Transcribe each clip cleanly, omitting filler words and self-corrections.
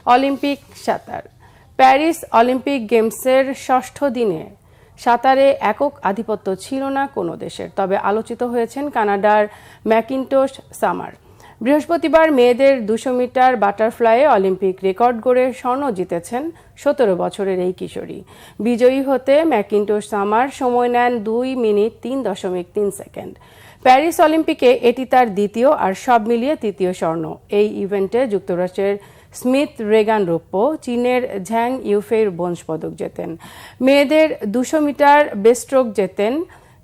Olympic সাঁতার। Paris Olympic গেমসের ষষ্ঠ দিনে সাঁতারে একক আধিপত্য ছিল না কোনো দেশের, তবে আলোচিত হয়েছেন কানাডার ম্যাকিন্টোশ সামার। বৃহস্পতিবার মেয়েদের 200 মিটার বাটারফ্লাইয়ে অলিম্পিক রেকর্ড গড়ে স্বর্ণ জিতেছেন 17 বছরের এই কিশোরী। বিজয়ী হতে ম্যাকিন্টোশ সামার সময় নেন 2 মিনিট 3.3 সেকেন্ড। প্যারিস অলিম্পিকে এটি তার দ্বিতীয় আর সব মিলিয়ে তৃতীয় স্বর্ণ। এই ইভেন্টে যুক্তরাষ্ট্রের স্মিথ রেগান রৌপ্য, চীনের ঝ্যাং ইউফেই ব্রোঞ্জ পদক জেতেন। মেয়েদের 200 মিটার বেস্ট্রোক জেতেন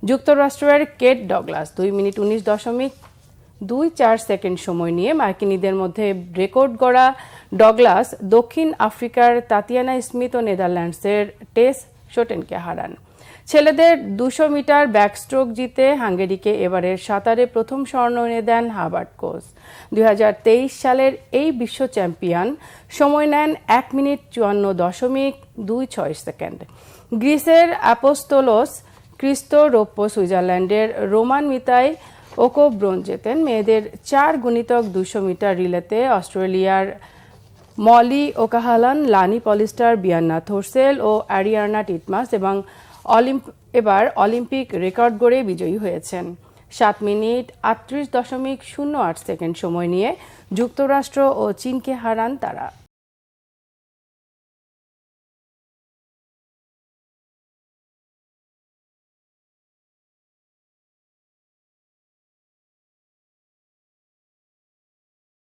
যুক্তরাষ্ট্রের কেট ডগলাস। 2 মিনিট 19.24 সেকেন্ড সময় নিয়ে মার্কিনীদের মধ্যে রেকর্ড গড়া ডগলাস দক্ষিণ আফ্রিকার তাতিয়ানা স্মিথ ও নেদারল্যান্ডসের টেস শোটেনকে হারান। ছেলেদের 200 মিটার ব্যাকস্ট্রোক জিতে হাঙ্গেরিকে এবারের সাঁতারে প্রথম স্বর্ণ এনে দেন হাবার্ট কোচ। 2023 সালের এই বিশ্ব চ্যাম্পিয়ন সময় নেন 1 মিনিট 54.26 সেকেন্ড। গ্রিসের অ্যাপোস্তোলোস ক্রিস্তো রৌপ্য, সুইজারল্যান্ডের রোমান মিতাই ওকো ব্রোঞ্জ জেতেন। মেয়েদের 4x200 মিটার রিলেতে অস্ট্রেলিয়ার মলি ওকাহালান, লানি পলিস্টার, বিয়ান্না থোরসেল ও অ্যারিয়ানা টিটমাস এবার অলিম্পিক রেকর্ড গড়ে বিজয়ী হয়েছেন। 7 মিনিট 38.08 সেকেন্ড সময় নিয়ে যুক্তরাষ্ট্র ও চীনকে হারান তারা।